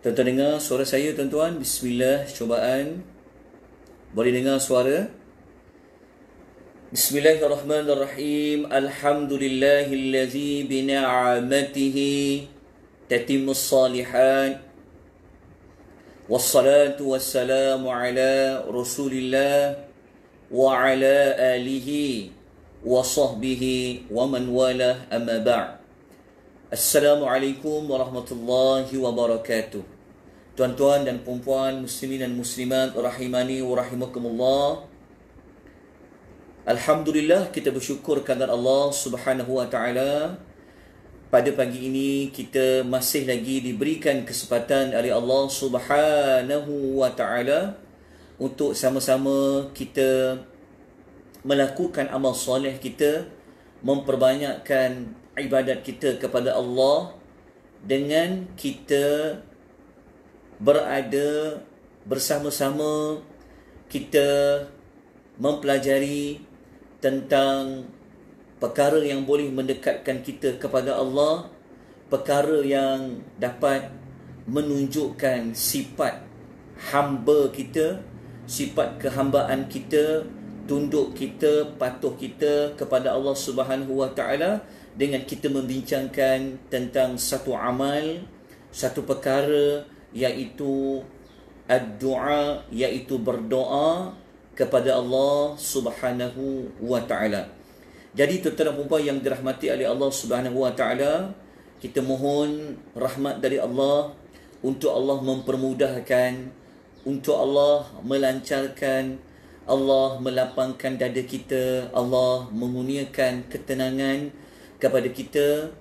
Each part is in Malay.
Tuan-tuan dengar suara saya tuan-tuan? Bismillah, cubaan. Boleh dengar suara? Bismillahirrahmanirrahim. Alhamdulillahillazi bina'amatihi tatimmus salihat. Wassalatu wassalamu ala Rasulillah wa ala alihi wa sahbihi wa man walah, amma ba'. Assalamualaikum warahmatullahi wabarakatuh. Tuan-tuan dan puan-puan, muslimin dan muslimat, rahimani wa rahimakumullah. Alhamdulillah, kita bersyukur kepada Allah Subhanahu wa taala. Pada pagi ini kita masih lagi diberikan kesempatan oleh Allah Subhanahu wa taala untuk sama-sama kita melakukan amal soleh kita, memperbanyakkan ibadat kita kepada Allah dengan kita berada bersama-sama, kita mempelajari tentang perkara yang boleh mendekatkan kita kepada Allah, perkara yang dapat menunjukkan sifat hamba kita, sifat kehambaan kita, tunduk kita, patuh kita kepada Allah Subhanahu wa taala, dengan kita membincangkan tentang satu amal, satu perkara, iaitu ad-du'a, iaitu berdoa kepada Allah Subhanahu wa taala. Jadi tuan-tuan dan puan yang dirahmati oleh Allah Subhanahu wa taala, kita mohon rahmat dari Allah untuk Allah mempermudahkan, untuk Allah melancarkan, Allah melapangkan dada kita, Allah mengurniakan ketenangan kepada kita.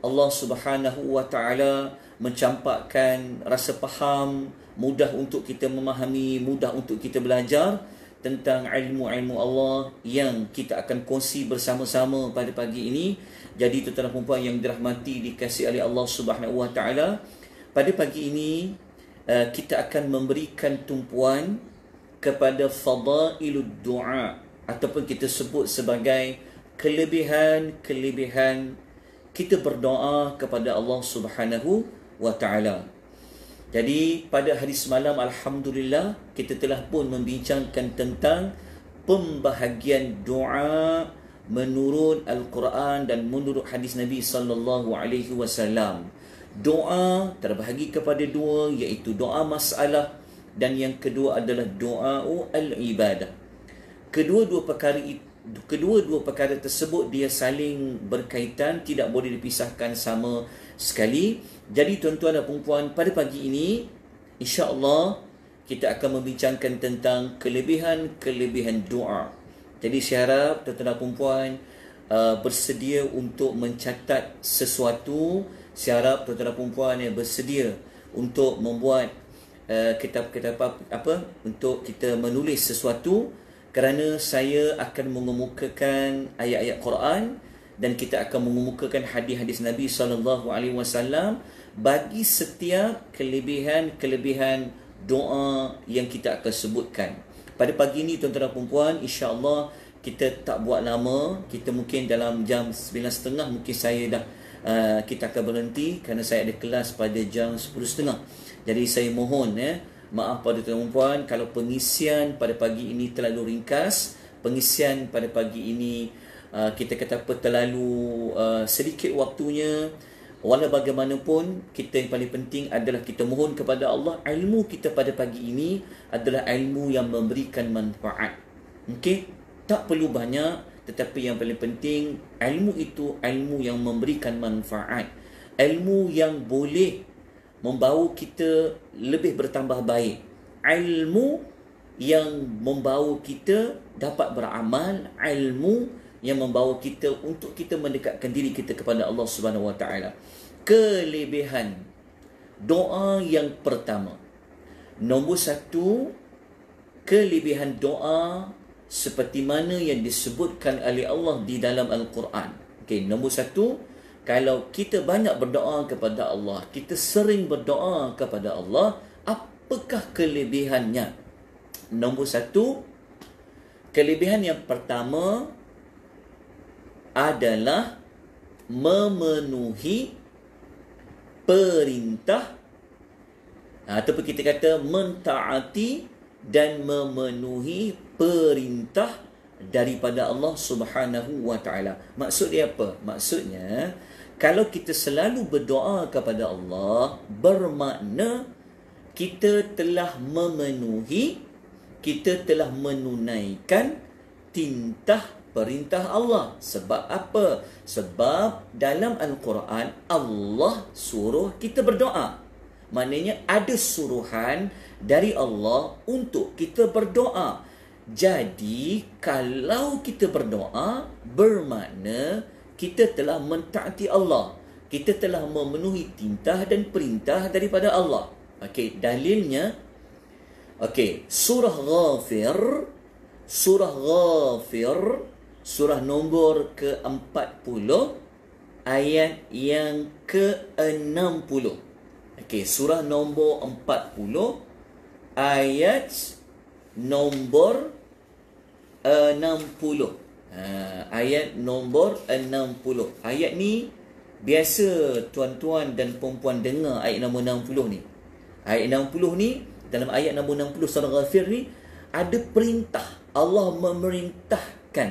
Allah Subhanahu wa taala mencampakkan rasa faham, mudah untuk kita memahami, mudah untuk kita belajar tentang ilmu-ilmu Allah yang kita akan kongsi bersama-sama pada pagi ini. Jadi tuan-tuan dan puan yang dirahmati, dikasihi oleh Allah Subhanahu wa taala, pada pagi ini kita akan memberikan tumpuan kepada fadailud du'a, ataupun kita sebut sebagai kelebihan-kelebihan kita berdoa kepada Allah Subhanahu wa ta'ala. Jadi pada hari semalam, alhamdulillah, kita telah pun membincangkan tentang pembahagian doa menurut Al-Quran dan menurut hadis Nabi sallallahu alaihi wasallam. Doa terbahagi kepada dua, iaitu doa masalah, dan yang kedua adalah doa al-ibadah. Kedua-dua perkara tersebut dia saling berkaitan, tidak boleh dipisahkan sama sekali. Jadi tuan-tuan dan puan-puan, pada pagi ini insya-Allah kita akan membincangkan tentang kelebihan-kelebihan doa. Jadi saya harap tuan-tuan dan puan-puan bersedia untuk mencatat sesuatu. Saya harap tuan-tuan dan puan-puan yang bersedia untuk membuat kitab-kitab untuk kita menulis sesuatu, kerana saya akan mengemukakan ayat-ayat Quran dan kita akan mengemukakan hadis-hadis Nabi SAW bagi setiap kelebihan-kelebihan doa yang kita akan sebutkan. Pada pagi ini tuan-tuan dan puan-puan, insya-Allah kita tak buat lama, kita mungkin dalam jam 9.30 mungkin saya dah kita akan berhenti, kerana saya ada kelas pada jam 10.30. Jadi saya mohon maaf pada tuan-tuan dan puan kalau pengisian pada pagi ini terlalu ringkas, pengisian pada pagi ini kita kata apa, terlalu sedikit waktunya. Walau bagaimanapun, kita yang paling penting adalah kita mohon kepada Allah, ilmu kita pada pagi ini adalah ilmu yang memberikan manfaat. Okey, tak perlu banyak, tetapi yang paling penting ilmu itu ilmu yang memberikan manfaat, ilmu yang boleh membawa kita lebih bertambah baik, ilmu yang membawa kita dapat beramal, ilmu yang membawa kita untuk kita mendekatkan diri kita kepada Allah Subhanahu wa taala. Kelebihan doa yang pertama, nombor satu, kelebihan doa seperti mana yang disebutkan oleh Allah di dalam Al-Quran. Okey, nombor satu, kalau kita banyak berdoa kepada Allah, kita sering berdoa kepada Allah, apakah kelebihannya? Nombor satu, kelebihan yang pertama adalah memenuhi perintah Ataupun kita kata mentaati dan memenuhi perintah daripada Allah Subhanahu wa taala. Maksud dia apa? Maksudnya kalau kita selalu berdoa kepada Allah, bermakna kita telah memenuhi, kita telah menunaikan tintah perintah Allah. Sebab apa? Sebab dalam Al-Quran Allah suruh kita berdoa. Maknanya ada suruhan dari Allah untuk kita berdoa. Jadi kalau kita berdoa, bermakna kita telah mentaati Allah. Kita telah memenuhi tintah dan perintah daripada Allah. Okey, dalilnya surah Ghafir, surah nombor ke-40 ayat yang ke-60. Okey, surah nombor 40 ayat nombor 60. Ayat nombor 60. Ayat ni biasa tuan-tuan dan puan-puan dengar ayat nombor 60 ni. Ayat 60 ni, dalam ayat nombor 60 surah Ghafir ni ada perintah. Allah memerintahkan,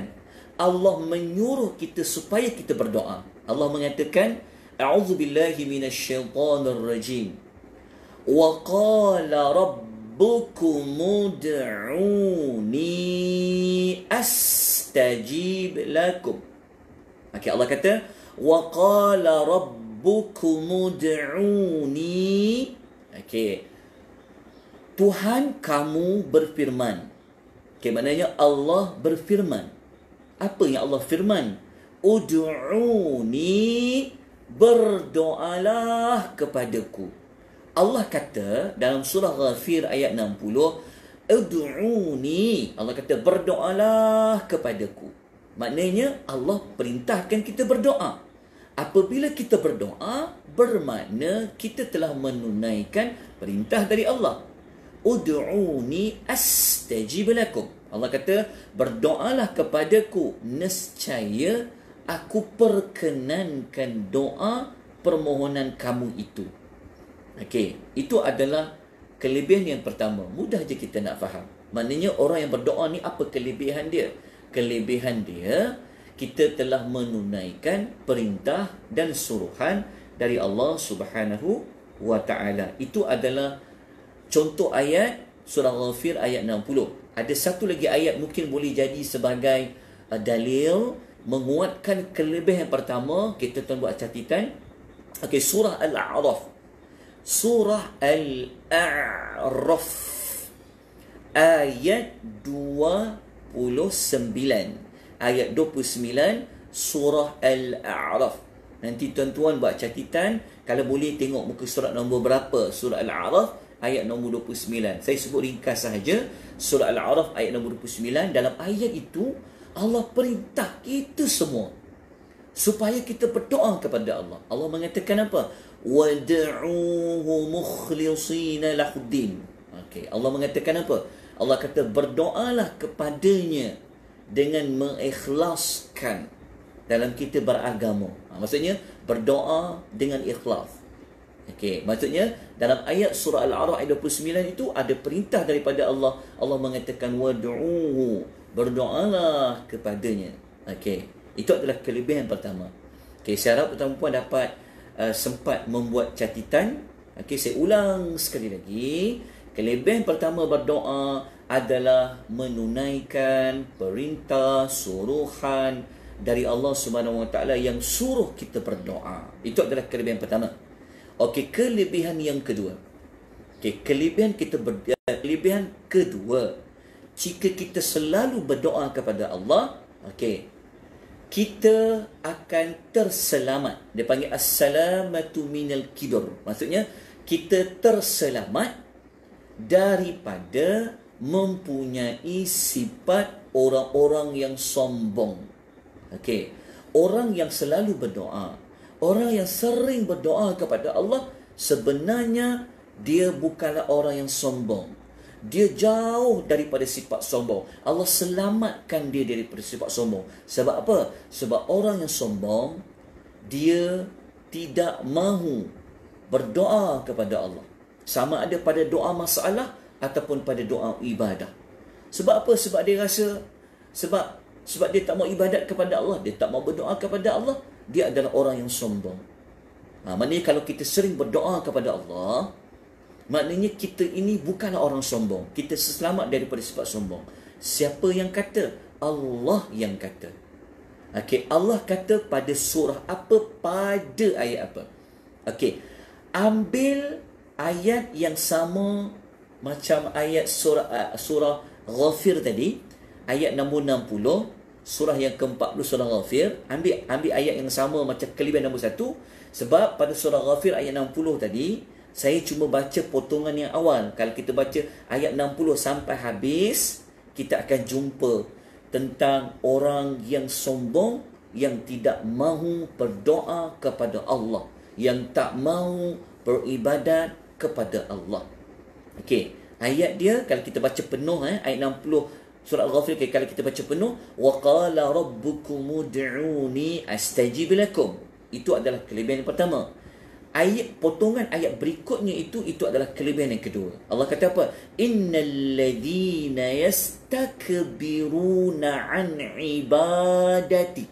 Allah menyuruh kita supaya kita berdoa. Allah mengatakan, a'udzubillahi minasyaitonir rajim. Wa qala rabbukum ud'uni astajib lakum. Okey, Allah kata, wa qala rabbukum ud'uni. Okey, Tuhan kamu berfirman. Okey, maknanya Allah berfirman. Apa yang Allah firman? Ud'uni, berdoalah kepadaku. Allah kata dalam surah Ghafir ayat 60, ud'uni, Allah kata berdoalah kepadaku. Maknanya Allah perintahkan kita berdoa. Apabila kita berdoa, bermakna kita telah menunaikan perintah dari Allah. Ud'uni astajib lakum. Allah kata, berdoalah kepadaku, nescaya aku perkenankan doa permohonan kamu itu. Okey, itu adalah kelebihan yang pertama. Mudah je kita nak faham. Maknanya orang yang berdoa ni apa kelebihan dia? Kelebihan dia, kita telah menunaikan perintah dan suruhan dari Allah Subhanahu wa taala. Itu adalah contoh ayat surah Ghafir ayat 60. Ada satu lagi ayat mungkin boleh jadi sebagai dalil menguatkan kelebihan yang pertama. Kita tuan buat catatan. Okey, surah Al-A'raf. Surah Al-A'raf ayat 29. Ayat 29 surah Al-A'raf. Nanti tuan-tuan buat catatan. Kalau boleh tengok muka surat nombor berapa surah Al-A'raf ayat nombor 29. Saya sebut ringkas sahaja. Surah Al-A'raf ayat nombor 29. Dalam ayat itu, Allah perintah kita semua supaya kita berdoa kepada Allah. Allah mengatakan apa? Wad'uhu mukhlishina lahuddin. Okey, Allah mengatakan apa? Allah kata berdoalah kepadanya dengan mengikhlaskan dalam kita beragama. Maksudnya berdoa dengan ikhlas. Okey, maksudnya dalam ayat surah Al-A'raf ayat 29 itu ada perintah daripada Allah. Allah mengatakan wad'uhu, berdoalah kepadanya. Okey, itu adalah kelebihan pertama. Okey, saya harap tuan-puan dapat sempat membuat catatan. Okey, saya ulang sekali lagi. Kelebihan pertama berdoa adalah menunaikan perintah suruhan dari Allah Subhanahu wa taala yang suruh kita berdoa. Itu adalah kelebihan pertama. Okey, kelebihan yang kedua. Okey, kelebihan kedua, jika kita selalu berdoa kepada Allah, okey, kita akan terselamat. Dia panggil as-salamatu minal kibr. Maksudnya kita terselamat daripada mempunyai sifat orang-orang yang sombong. Okey, orang yang selalu berdoa, orang yang sering berdoa kepada Allah, sebenarnya dia bukanlah orang yang sombong. Dia jauh daripada sifat sombong. Allah selamatkan dia daripada sifat sombong. Sebab apa? Sebab orang yang sombong, dia tidak mahu berdoa kepada Allah. Sama ada pada doa masalah ataupun pada doa ibadah. Sebab apa? Sebab dia rasa, sebab dia tak mau ibadat kepada Allah, dia tak mau berdoa kepada Allah, dia adalah orang yang sombong. Maknanya kalau kita sering berdoa kepada Allah, maknanya kita ini bukanlah orang sombong. Kita selamat daripada sifat sombong. Siapa yang kata? Allah yang kata. Okey, Allah kata pada surah apa? Pada ayat apa? Okey, ambil ayat yang sama macam ayat surah Ghafir tadi, ayat nombor 60, surah yang ke-40 surah Ghafir. Ambil ayat yang sama macam kelebihan nombor 1. Sebab pada surah Ghafir ayat 60 tadi, saya cuma baca potongan yang awal. Kalau kita baca ayat 60 sampai habis, kita akan jumpa tentang orang yang sombong, yang tidak mahu berdoa kepada Allah, yang tak mahu beribadat kepada Allah. Okey, ayat dia kalau kita baca penuh, ayat 60 surah Al-Ghafir, kalau kita baca penuh, wa qala rabbukum ud'uni astajib lakum. Itu adalah kelebihan yang pertama. Potongan ayat berikutnya itu adalah kelebihan yang kedua. Allah kata apa? Innal ladzina yastakbiruna an ibadati.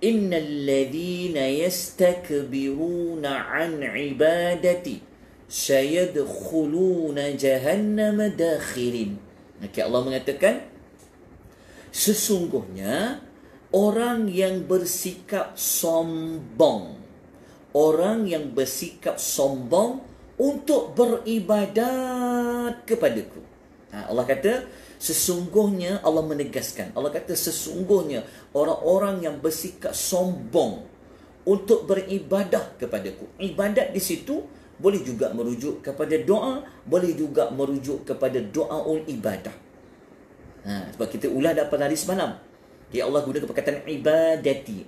Innal ladzina yastakbiruna an ibadati sayadkhuluna jahannama dakhirin. Okay, Allah mengatakan sesungguhnya orang yang bersikap sombong, orang yang bersikap sombong untuk beribadat kepadaku. Allah kata sesungguhnya, Allah menegaskan, Allah kata sesungguhnya orang-orang yang bersikap sombong untuk beribadah kepadaku. Ibadat di situ boleh juga merujuk kepada doa, boleh juga merujuk kepada doaul ibadah. Sebab kita ulah dapat hari semalam, ya Allah gunakan perkataan ibadati.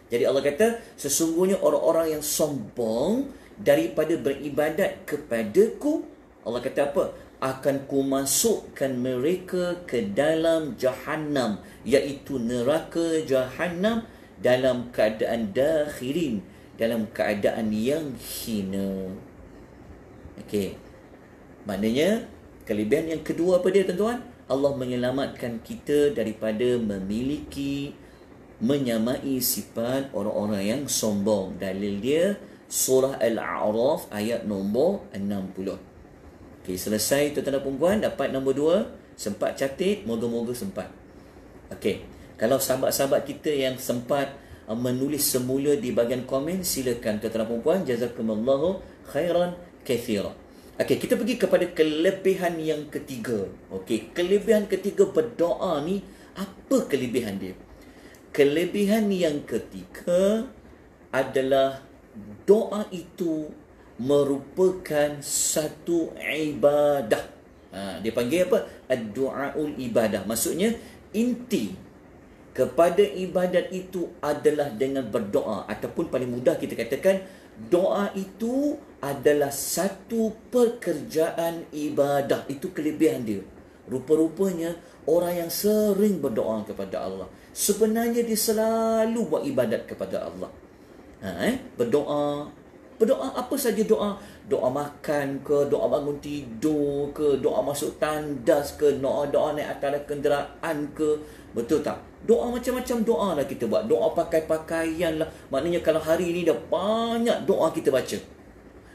Jadi Allah kata sesungguhnya orang-orang yang sombong daripada beribadat kepadaku, Allah kata apa? Akan kumasukkan mereka ke dalam Jahannam, iaitu neraka Jahannam, dalam keadaan dakhirin, dalam keadaan yang hina. Okey, maknanya kelebihan yang kedua apa dia tuan-tuan? Allah menyelamatkan kita daripada menyamai sifat orang-orang yang sombong. Dalil dia surah Al-A'raf ayat nombor 60. Okey, selesai tuan-tuan dan puan-puan. Dapat nombor 2. Sempat catat, moga-moga sempat. Okey, kalau sahabat-sahabat kita yang sempat menulis semula di bahagian komen, silakan tuan-tuan dan puan-puan. Jazakumullahu khairan katsira. Okey, kita pergi kepada kelebihan yang ketiga. Okey, kelebihan ketiga berdoa ni, apa kelebihan dia? Kelebihan yang ketiga adalah doa itu merupakan satu ibadah. Dia panggil apa? Ad-du'aul ibadah. Maksudnya inti kepada ibadat itu adalah dengan berdoa, ataupun paling mudah kita katakan doa itu adalah satu pekerjaan ibadah. Itu kelebihan dia. Rupa-rupanya orang yang sering berdoa kepada Allah, sebenarnya dia selalu buat ibadat kepada Allah. Berdoa apa saja doa. Doa makan ke, doa bangun tidur ke, doa masuk tandas ke, doa naik atas kenderaan ke. Betul tak? Doa macam-macam doa lah kita buat. Doa pakai pakaian lah. Maknanya kalau hari ini dah banyak doa kita baca.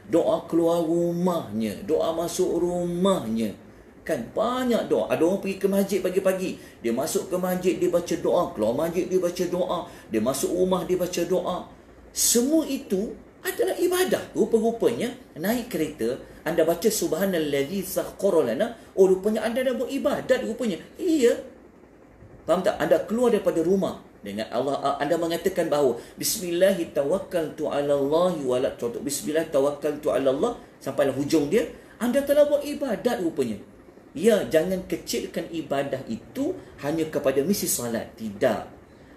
Doa keluar rumahnya, doa masuk rumahnya. Kan banyak doa. Ada orang pergi ke masjid pagi-pagi, dia masuk ke masjid, dia baca doa. Keluar masjid, dia baca doa. Dia masuk rumah, dia baca doa. Semua itu adalah ibadah. Rupa-rupanya naik kereta, anda baca subhanallazi sakhkhara lana. Oh, rupanya anda dah buat ibadat rupanya. Iya. Faham tak? Anda keluar daripada rumah dengan Allah, anda mengatakan bahawa bismillahi tawakkaltu 'ala Allah wa la tu'tu. Bismillah tawakkaltu 'ala Allah sampai hujung dia, anda telah buat ibadat rupanya. Ya, jangan kecilkan ibadah itu hanya kepada misi salat. Tidak.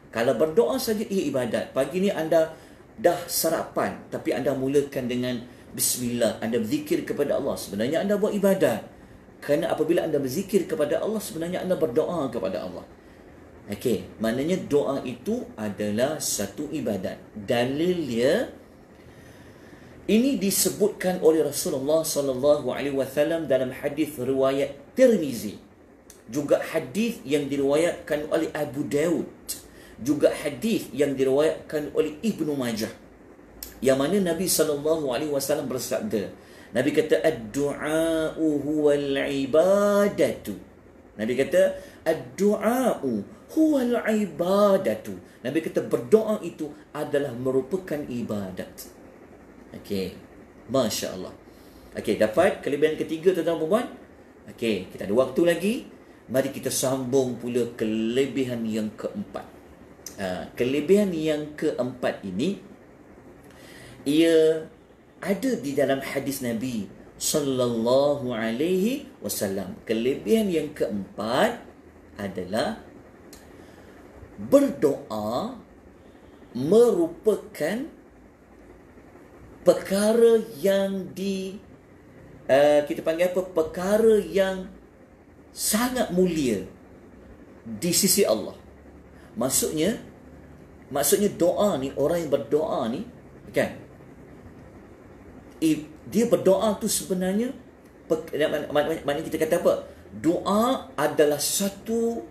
Kalau berdoa saja ia ibadat. Pagi ni anda dah sarapan, tapi anda mulakan dengan bismillah, anda berzikir kepada Allah, sebenarnya anda buat ibadat. Kerana apabila anda berzikir kepada Allah, sebenarnya anda berdoa kepada Allah. Okey, maknanya doa itu adalah satu ibadat. Dalil dia Ini disebutkan oleh Rasulullah sallallahu alaihi wasallam dalam hadis riwayat Tirmizi, juga hadis yang diriwayatkan oleh Abu Daud, juga hadis yang diriwayatkan oleh Ibnu Majah, yang mana Nabi sallallahu alaihi wasallam bersabda, Nabi kata ad-du'a'u huwal ibadatu. Nabi kata ad-du'a'u huwal ibadatu. Nabi kata berdoa itu adalah merupakan ibadat. Okey, Masya Allah. Okey, dapat kelebihan ketiga tuan-tuan perempuan. Okey, kita ada waktu lagi. Mari kita sambung pula kelebihan yang keempat. Kelebihan yang keempat ini, ia ada di dalam hadis Nabi sallallahu alaihi wasallam. Kelebihan yang keempat adalah berdoa merupakan perkara yang kita panggil apa? Perkara yang sangat mulia di sisi Allah. Maksudnya doa ni, orang yang berdoa ni, kan, dia berdoa tu sebenarnya, maknanya kita kata apa? Doa adalah satu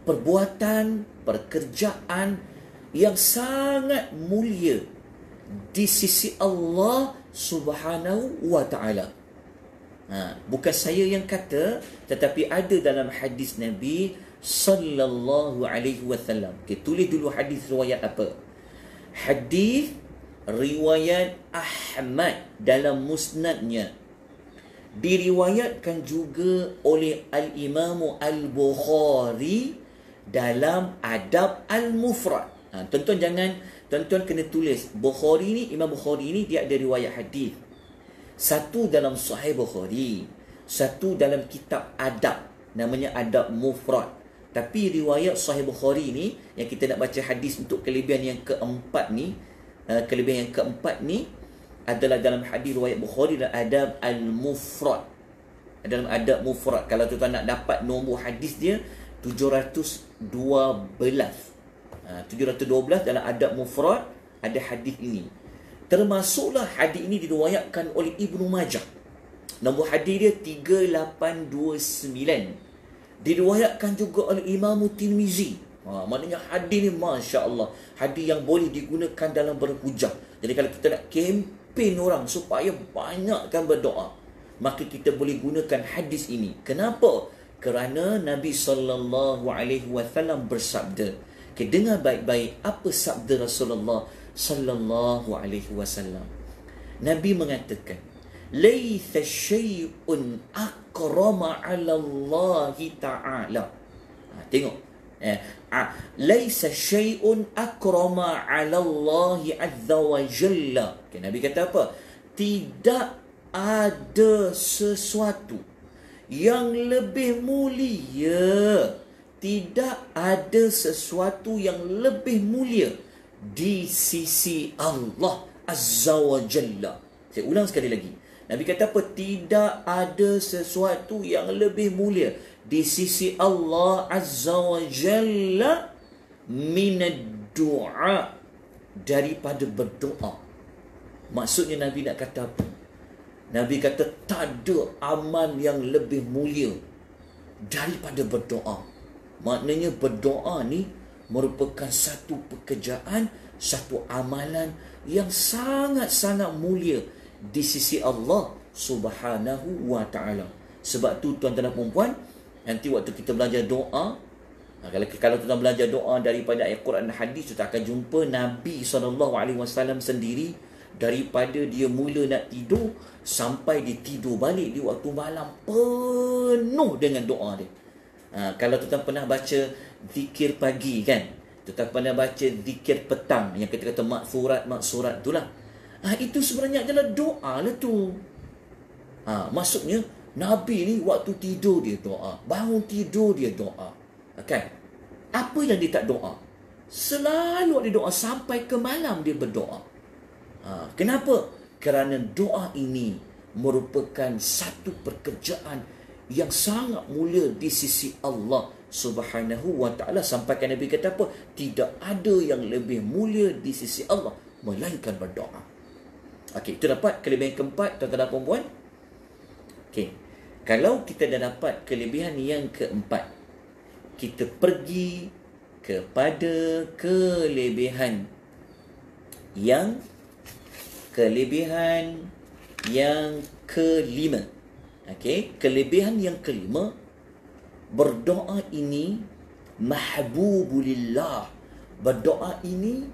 perbuatan, pekerjaan yang sangat mulia di sisi Allah Subhanahu wa ta'ala. Bukan saya yang kata, tetapi ada dalam hadis Nabi sallallahu alaihi wasallam. Kita tulis dulu hadis riwayat apa? Hadis riwayat Ahmad dalam musnadnya. Diriwayatkan juga oleh Al-Imam Al-Bukhari dalam Adab Al-Mufrad. Tuan-tuan kena tulis. Bukhari ni, Imam Bukhari ni dia ada riwayat hadis. Satu dalam Sahih Bukhari, satu dalam kitab adab, namanya Adab Mufrad. Tapi riwayat Sahih Bukhari ni, yang kita nak baca hadis untuk kelebihan yang keempat ni, adalah dalam hadis riwayat Bukhari dalam Adab Al-Mufrad. Dalam Adab Mufrad, kalau tuan-tuan nak dapat nombor hadis dia 712. 712 dalam Adab Mufrad ada hadis ini. Termasuklah hadis ini diriwayatkan oleh Ibnu Majah. Nombor hadis dia 3829. Diriwayatkan juga oleh Imam Tirmizi. Maknanya hadis ni Masya Allah, hadis yang boleh digunakan dalam berhujah. Jadi kalau kita nak kempen orang supaya banyakkan berdoa, maka kita boleh gunakan hadis ini. Kenapa? Kerana Nabi sallallahu alaihi wasallam bersabda. Okay, dengar baik-baik apa sabda Rasulullah sallallahu alaihi wasallam. Nabi mengatakan, "Laitha syai'un akrama 'ala Allah Ta'ala." Tengok. Laisa syai'un akrama 'ala Allah azza wa jalla. Okay, Nabi kata apa? Tidak ada sesuatu yang lebih mulia. Tidak ada sesuatu yang lebih mulia di sisi Allah Azza wa Jalla. Saya ulang sekali lagi. Nabi kata apa? Tidak ada sesuatu yang lebih mulia di sisi Allah Azza wa Jalla minad du'a, daripada berdoa. Maksudnya Nabi nak kata apa? Nabi kata tak ada amal yang lebih mulia daripada berdoa. Maknanya berdoa ni merupakan satu pekerjaan, satu amalan yang sangat-sangat mulia di sisi Allah Subhanahu wa ta'ala. Sebab tu tuan-tuan dan puan-puan, nanti waktu kita belajar doa, kalau tuan-tuan belajar doa daripada ayat Quran dan hadis, kita akan jumpa Nabi SAW sendiri, daripada dia mula nak tidur sampai dia tidur balik di waktu malam, penuh dengan doa dia. Kalau tuan-tuan pernah baca zikir pagi, kan, tuan-tuan pernah baca zikir petang yang kita kata maksurat itulah. Itu sebenarnya adalah doa lah tu. Maksudnya Nabi ni waktu tidur dia doa, bangun tidur dia doa. Kan? Apa yang dia tak doa? Selalu ada doa, sampai ke malam dia berdoa. Kenapa? Kerana doa ini merupakan satu pekerjaan yang sangat mulia di sisi Allah Subhanahu wa ta'ala. Sampaikan Nabi kata apa? Tidak ada yang lebih mulia di sisi Allah melainkan berdoa. Okey, itu dapat kelebihan keempat, tuan-tuan dan puan-puan. Okey. Kalau kita dah dapat kelebihan yang keempat, kita pergi kepada kelebihan yang kelima. Okey, kelebihan yang kelima, berdoa ini mahbubulillah. Berdoa ini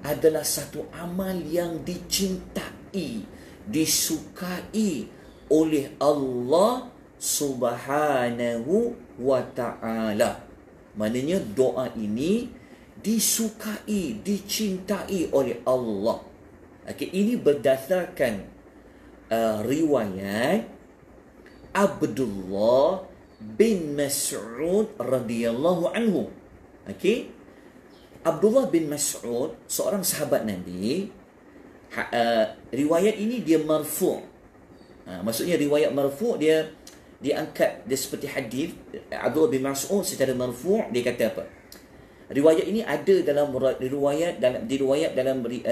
adalah satu amal yang dicintai, disukai oleh Allah Subhanahu wa ta'ala. Maknanya doa ini disukai, dicintai oleh Allah. Okay, ini berdasarkan riwayat Abdullah bin Mas'ud radhiyallahu anhu. Okay, Abdullah bin Mas'ud, seorang sahabat Nabi. Riwayat ini dia marfu'. Maksudnya riwayat marfu' dia diangkat, dia seperti hadis. Abdullah bin Mas'ud secara marfu' dia kata apa? Riwayat ini ada dalam riwayat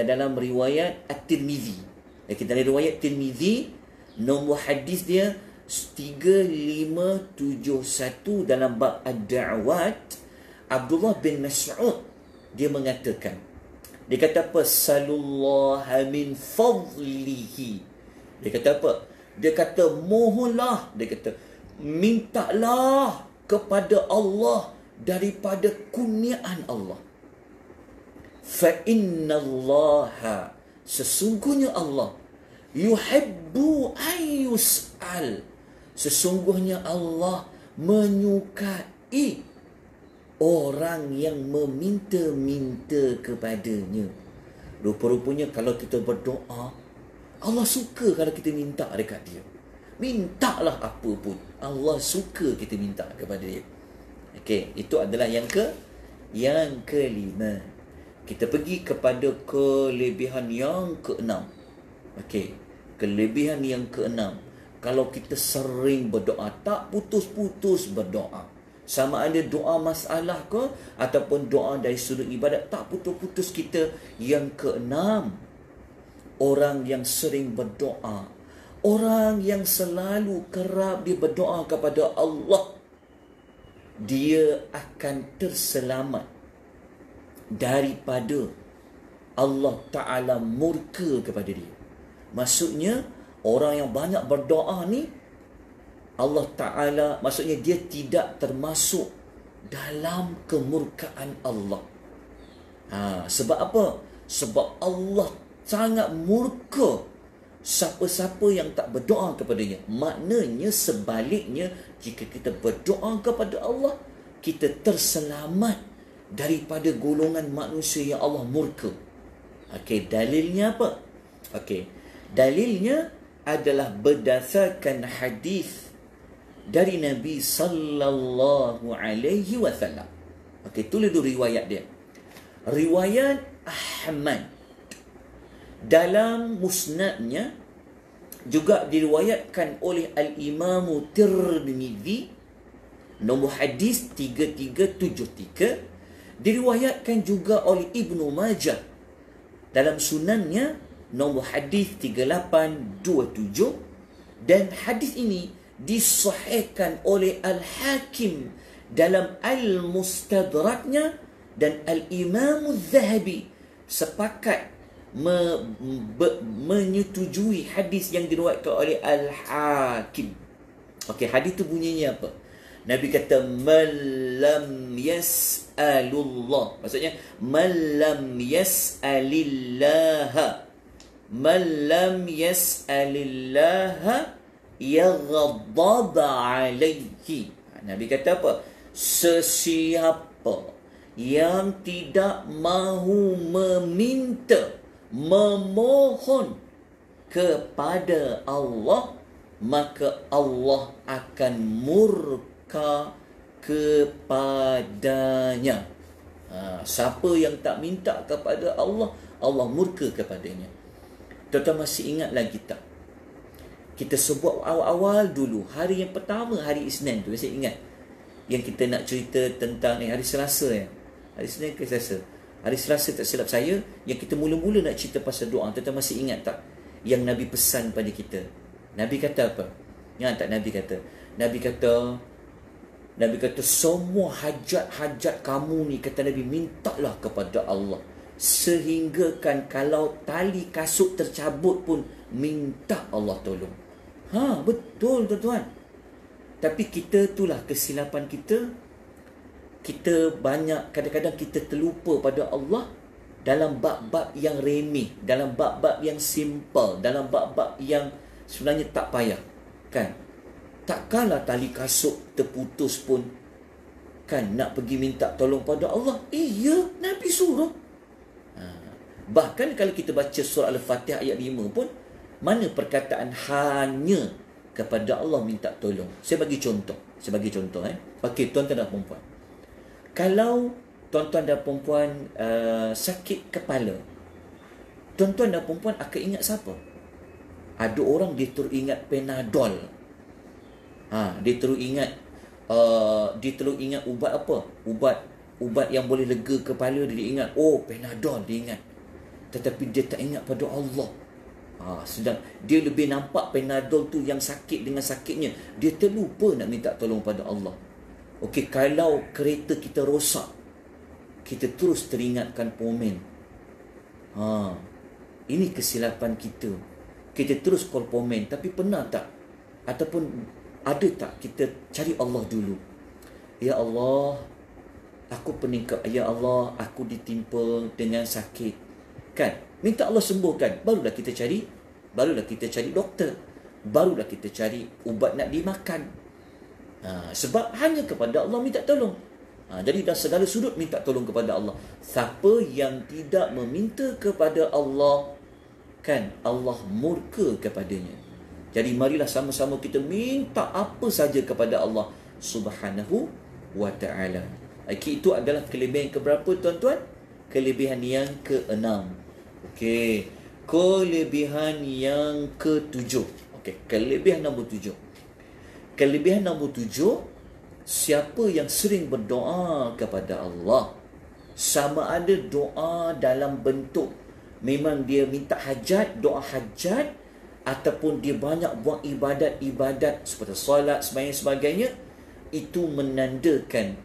dalam riwayat At-Tirmizi. Kita dalam riwayat Tirmizi, nombor hadis dia 3571 dalam bab Ad-Da'wat. Abdullah bin Mas'ud dia mengatakan, dia kata apa? Salullaha min fadlihi. Dia kata apa? Dia kata mohonlah, dia kata mintalah kepada Allah daripada kurniaan Allah. Fa innallaha, sesungguhnya Allah, yuhibbu ayyus'al, sesungguhnya Allah menyukai orang yang meminta-minta kepadanya. Rupa-rupanya kalau kita berdoa, Allah suka kalau kita minta dekat dia. Mintalah apa pun, Allah suka kita minta kepada dia. Okey, itu adalah yang kelima. Kita pergi kepada kelebihan yang keenam. Okey, kelebihan yang keenam, kalau kita sering berdoa, tak putus-putus berdoa, sama ada doa masalah ke ataupun doa dari sudut ibadat, tak putus-putus kita. Yang keenam, orang yang sering berdoa, orang yang selalu kerap dia berdoa kepada Allah, dia akan terselamat daripada Allah Ta'ala murka kepada dia. Maksudnya orang yang banyak berdoa ni, Allah Ta'ala, maksudnya dia tidak termasuk dalam kemurkaan Allah. Sebab apa? Sebab Allah sangat murka siapa-siapa yang tak berdoa kepadanya. Maknanya sebaliknya, jika kita berdoa kepada Allah, kita terselamat daripada golongan manusia yang Allah murka. Okey, dalilnya apa? Okey, dalilnya adalah berdasarkan hadis dari Nabi sallallahu alaihi wasallam. Okey, tulis dulu riwayat dia. Riwayat Ahmad dalam musnadnya, juga diriwayatkan oleh Al-Imam Tirmizi, nombor hadis 3373. Diriwayatkan juga oleh Ibnu Majah dalam sunannya, nombor hadis 3827. Dan hadis ini disahihkan oleh Al-Hakim dalam Al-Mustadraknya, dan Al-Imam Az-Zahabi sepakat menyetujui hadis yang diriwayatkan oleh Al-Hakim. Okey, hadis tu bunyinya apa? Nabi kata man lam yas'alullah, maksudnya man lam yas'alillaha, man lam yas'alillaha yaghdab alaihi. Nabi kata apa? Sesiapa yang tidak mahu meminta, memohon kepada Allah, maka Allah akan murka kepadanya. Siapa yang tak minta kepada Allah, Allah murka kepadanya. Tuan-tuan masih ingat lagi tak? Kita sebut awal-awal dulu, hari yang pertama, hari Isnin tu, saya ingat yang kita nak cerita tentang hari Selasa ya. Hari Isnin ke Selasa? Hari Selasa tak silap saya, yang kita mula-mula nak cerita pasal doa. Tuan-tuan masih ingat tak? yang Nabi pesan pada kita. Nabi kata apa? Yang tak Nabi kata? Nabi kata semua hajat-hajat kamu ni, kata Nabi, mintalah kepada Allah. Sehingga kan kalau tali kasut tercabut pun minta Allah tolong. Betul tuan-tuan. Tapi kita itulah kesilapan kita. Kita banyak, kadang-kadang kita terlupa pada Allah dalam bab-bab yang remeh, dalam bab-bab yang simple, dalam bab-bab yang sebenarnya tak payah. Kan? Takkanlah tali kasut terputus pun kan nak pergi minta tolong pada Allah. Ya, Nabi suruh. Bahkan kalau kita baca surah Al-Fatihah ayat 5 pun, mana perkataan hanya kepada Allah minta tolong. Saya bagi contoh. Okey, tuan-tuan dan perempuan. Kalau tuan-tuan dan perempuan sakit kepala, tuan-tuan dan perempuan akan ingat siapa? Ada orang dia teringat Panadol. Dia terus ingat ubat apa? Ubat yang boleh lega kepala, dia ingat. Panadol dia ingat. Tetapi dia tak ingat pada Allah. Sedang dia lebih nampak Panadol tu yang sakit dengan sakitnya, dia terlupa nak minta tolong pada Allah. Okey, kalau kereta kita rosak, kita terus teringatkan Pomen. Ini kesilapan kita. Kita terus call Pomen, tapi pernah tak? Ataupun ada tak kita cari Allah dulu? Ya Allah, aku peningkap. Ya Allah, aku ditimpa dengan sakit. Kan? Minta Allah sembuhkan. Barulah kita cari doktor. Barulah kita cari ubat nak dimakan. Sebab hanya kepada Allah minta tolong. Jadi dalam segala sudut minta tolong kepada Allah. Siapa yang tidak meminta kepada Allah, kan Allah murka kepadanya. Jadi marilah sama-sama kita minta apa saja kepada Allah Subhanahu wa ta'ala. Itu adalah kelebihan keberapa tuan-tuan? Kelebihan yang ke-6. Okey, kelebihan yang ke-7. Okey, kelebihan nombor 7. Kelebihan nombor 7, siapa yang sering berdoa kepada Allah, sama ada doa dalam bentuk memang dia minta hajat, doa hajat, ataupun dia banyak buat ibadat-ibadat seperti solat, sembahyang sebagainya, itu menandakan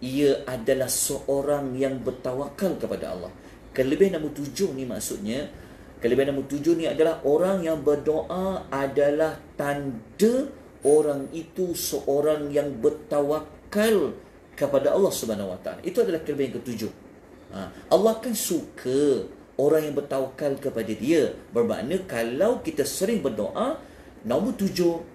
ia adalah seorang yang bertawakal kepada Allah. Kelebihan nombor 7 ni maksudnya, kelebihan nombor 7 ni adalah orang yang berdoa adalah tanda orang itu seorang yang bertawakal kepada Allah Subhanahu wa ta'ala. Itu adalah kelebihan ke-7. Allah kan suka orang yang bertawakal kepada dia. Bermakna kalau kita sering berdoa, nombor 7,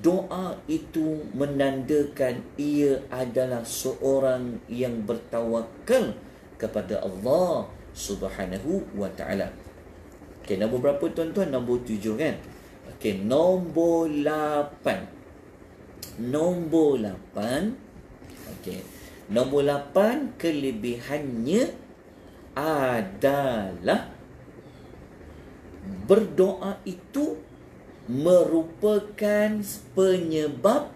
doa itu menandakan ia adalah seorang yang bertawakal kepada Allah Subhanahu wa ta'ala. Okey, nombor berapa tuan-tuan? Nombor 7 kan? Okey, nombor 8. Nombor 8. Okey. Nombor 8 kelebihannya adalah berdoa itu merupakan penyebab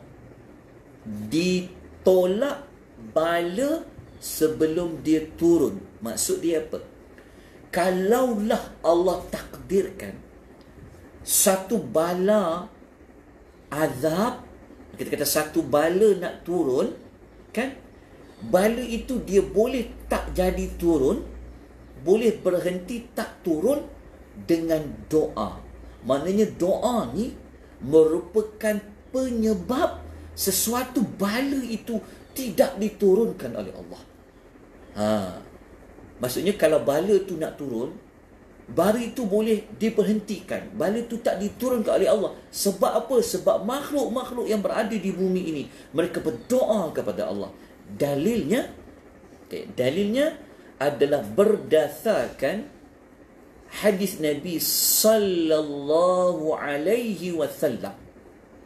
ditolak bala sebelum dia turun. Maksud dia apa? Kalaulah Allah takdirkan satu bala azab, kita kata satu bala nak turun, kan? Bala itu dia boleh tak jadi turun, boleh berhenti tak turun dengan doa. Maknanya doa ni merupakan penyebab sesuatu bala itu tidak diturunkan oleh Allah. Maksudnya kalau bala tu nak turun, bala itu boleh diberhentikan. Bala itu tak diturunkan oleh Allah. Sebab apa? Sebab makhluk-makhluk yang berada di bumi ini, mereka berdoa kepada Allah. Dalilnya adalah berdasarkan hadis Nabi sallallahu alaihi wasallam.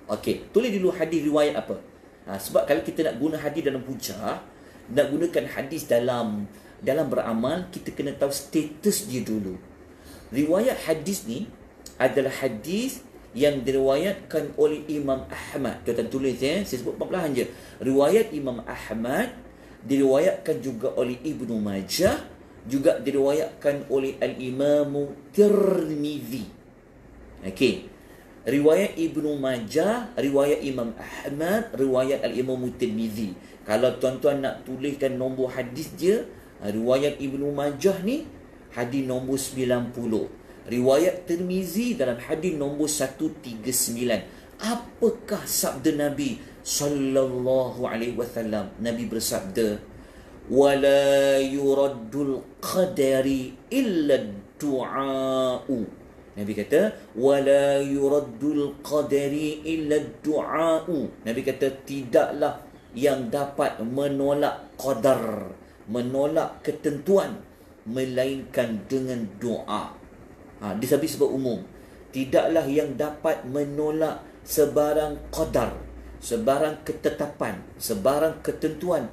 Okey, tulis dulu hadis riwayat apa? Sebab kalau kita nak guna hadis dalam hujah, nak gunakan hadis dalam beramal, kita kena tahu status dia dulu. Riwayat hadis ni adalah hadis yang diriwayatkan oleh Imam Ahmad. Tuan-tuan tulis saya sebut perlahan je. Riwayat Imam Ahmad, diriwayatkan juga oleh Ibnu Majah, juga diriwayatkan oleh Al-Imam Tirmizi. Okey. Riwayat Ibnu Majah, riwayat Imam Ahmad, riwayat Al-Imam Tirmizi. Kalau tuan-tuan nak tuliskan nombor hadis dia, riwayat Ibnu Majah ni hadis nombor 90. Riwayat Tirmizi dalam hadis nombor 139. Apakah sabda Nabi sallallahu alaihi wasallam? Nabi bersabda, "Wala yuraddul qadari illa du'a'u." Nabi kata, "Wala yuraddul qadari illa du'a'u." Nabi kata, tidaklah yang dapat menolak qadar, menolak ketentuan, melainkan dengan doa. Disebut sebab umum. Tidaklah yang dapat menolak sebarang qadar, sebarang ketetapan, sebarang ketentuan,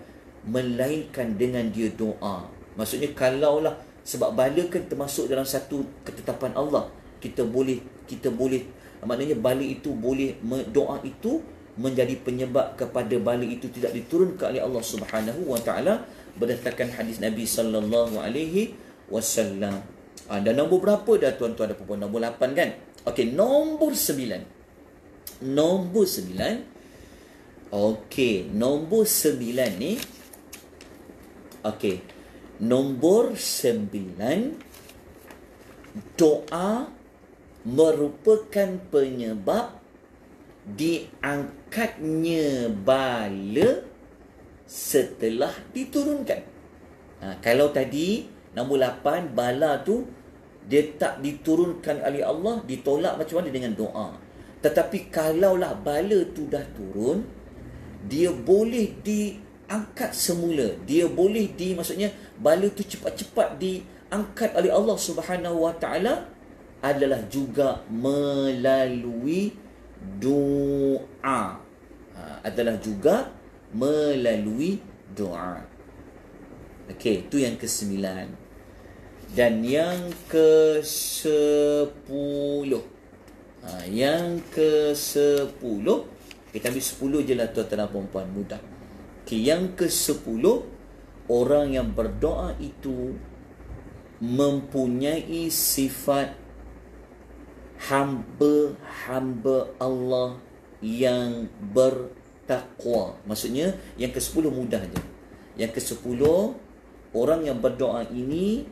melainkan dengan dia doa. Maksudnya kalaulah, sebab bala kan termasuk dalam satu ketetapan Allah, kita boleh maknanya bala itu boleh, doa itu menjadi penyebab kepada bala itu tidak diturunkan oleh Allah Subhanahu wa taala berdasarkan hadis Nabi sallallahu alaihi wasallam. Dan nombor berapa dah tuan-tuan dan puan-puan? Nombor 8 kan? Okey, nombor 9. Nombor 9. Okey, nombor 9 ni. Okey. Nombor 9, doa merupakan penyebab diangkatnya bala setelah diturunkan. Kalau tadi nombor 8, bala tu dia tak diturunkan oleh Allah, ditolak macam mana? Dengan doa. Tetapi kalaulah bala tu dah turun, dia boleh diangkat semula. Dia boleh maksudnya bala tu cepat-cepat diangkat oleh Allah Subhanahu wa taala adalah juga melalui doa. Adalah juga melalui doa. Okey, itu yang ke-9. Dan yang ke-10. Yang ke-10, kita ambil 10 je lah tuan-tuan dan puan-puan, mudah. Okey, yang ke-10, orang yang berdoa itu mempunyai sifat hamba-hamba Allah yang bertakwa. Maksudnya yang ke-10 mudah je. Yang ke-10, orang yang berdoa ini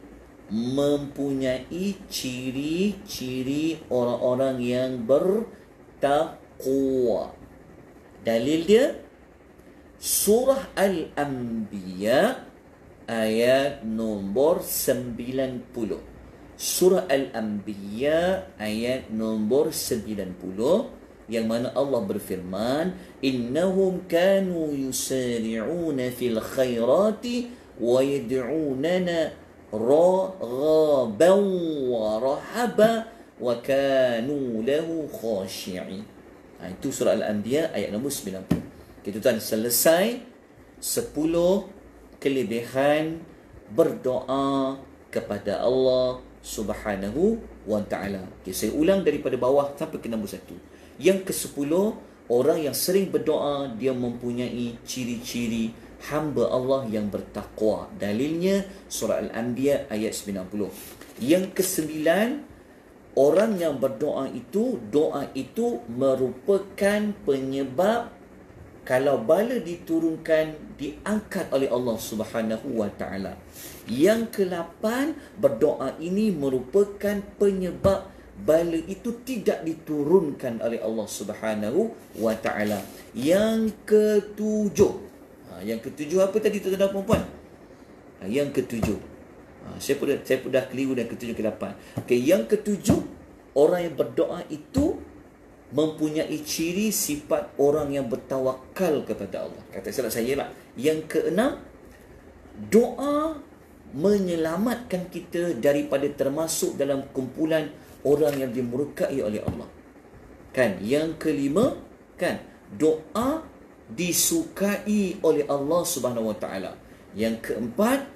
mempunyai ciri-ciri orang-orang yang bertakwa. Dalil dia surah Al-Anbiya ayat nombor 90. Surah Al-Anbiya ayat nombor 90, yang mana Allah berfirman, "Innahum kanu yusari'una fil khairati wa yad'unana raghaban wa rahaba wa kanu lahu khashi'in." Itu surah Al-Anbiya ayat nombor 90. Kita tuan selesai 10 kelebihan berdoa kepada Allah Subhanahu wa ta'ala. Okay, saya ulang daripada bawah sampai ke nombor 1. Yang ke-10, orang yang sering berdoa, dia mempunyai ciri-ciri hamba Allah yang bertakwa. Dalilnya surah Al-Anbiya ayat 90. Yang ke-9, orang yang berdoa itu, doa itu merupakan penyebab kalau bala diturunkan, diangkat oleh Allah Subhanahu wa ta'ala. Yang ke-8, berdoa ini merupakan penyebab bala itu tidak diturunkan oleh Allah Subhanahu wa ta'ala. Yang ke-7, yang ke-7 apa tadi tuan-tuan dan puan-puan? Yang ke-7, saya pun dah keliru dan ke-7 ke-8. Okay, yang ke-7, orang yang berdoa itu mempunyai ciri sifat orang yang bertawakal kepada Allah. Kata salah saya lah. Yang ke-6, doa menyelamatkan kita daripada termasuk dalam kumpulan orang yang dimurkai oleh Allah. Kan? Yang ke-5, kan, doa disukai oleh Allah Subhanahu wa taala. Yang ke-4,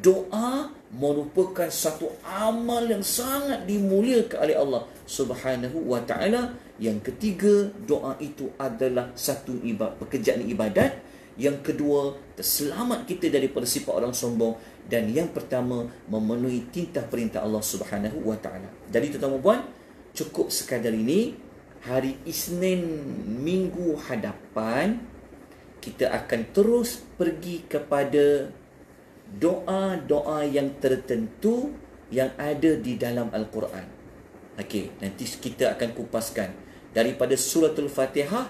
doa merupakan satu amal yang sangat dimuliakan oleh Allah Subhanahu wa taala. Yang ketiga, doa itu adalah satu pekerjaan ibadat. Yang kedua, terselamat kita daripada sifat orang sombong. Dan yang pertama, memenuhi tintah perintah Allah Subhanahu wa taala. Jadi tuan-tuan dan puan, cukup sekadar ini. Hari Isnin minggu hadapan kita akan terus pergi kepada doa-doa yang tertentu yang ada di dalam Al-Quran. Okey, nanti kita akan kupaskan daripada suratul Fatihah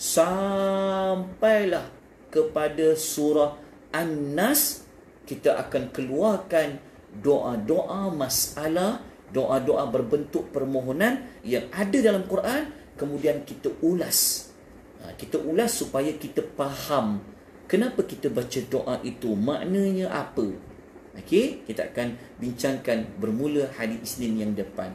sampailah kepada surah An-Nas. Kita akan keluarkan doa-doa masalah, doa-doa berbentuk permohonan yang ada dalam Quran, kemudian kita ulas. Kita ulas supaya kita faham kenapa kita baca doa itu, maknanya apa. Okey, kita akan bincangkan bermula hari Isnin yang depan.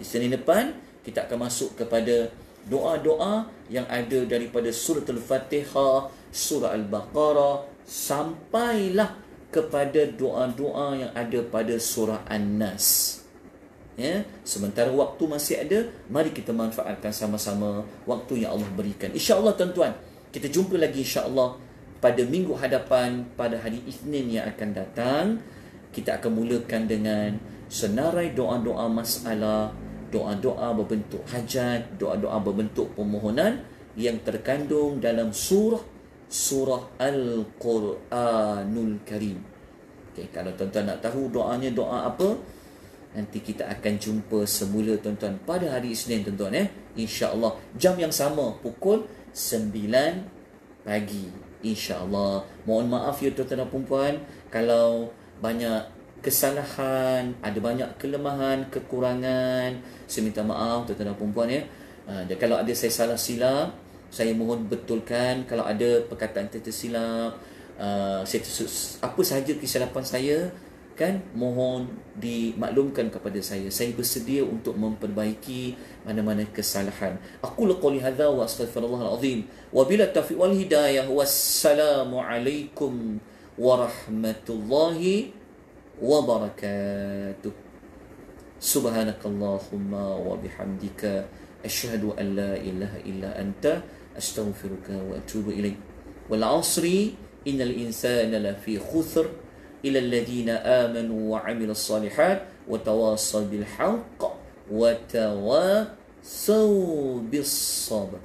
Isnin depan kita akan masuk kepada doa-doa yang ada daripada surah Al-Fatihah, surah Al-Baqarah, sampailah kepada doa-doa yang ada pada surah An-Nas. Ya, sementara waktu masih ada, mari kita manfaatkan sama-sama waktu yang Allah berikan. InsyaAllah tuan-tuan, kita jumpa lagi insyaAllah pada minggu hadapan, pada hari Isnin yang akan datang. Kita akan mulakan dengan senarai doa-doa masalah, doa-doa berbentuk hajat, doa-doa berbentuk permohonan yang terkandung dalam surah Al-Quranul Karim. Okay, kalau tuan-tuan nak tahu doanya doa apa, nanti kita akan jumpa semula tuan-tuan pada hari Isnin tuan-tuan, insya-Allah jam yang sama pukul 9 pagi insya-Allah. Mohon maaf ya tuan-tuan dan puan-puan kalau banyak kesalahan, ada banyak kelemahan, kekurangan. Saya minta maaf tuan-tuan dan puan-puan dan kalau ada saya salah silap, saya mohon betulkan. Kalau ada perkataan tersilap, apa sahaja kesilapan saya, kan, mohon dimaklumkan kepada saya. Saya bersedia untuk memperbaiki mana-mana kesalahan. Aku qouli hadza wa astaghfirullahal azim wa bila taufiq wal hidayah. Wassalamu alaikum warahmatullahi wabarakatuh. Subhanakallahumma wa bihamdika asyhadu an la ilaha illa anta astaghfiruka wa atubu ilaik. Wal 'asri innal insana lafi khusr ila alladhina amanu wa 'amilus salihat wa tawassaw bil haqq wa tawassaw bis sabr.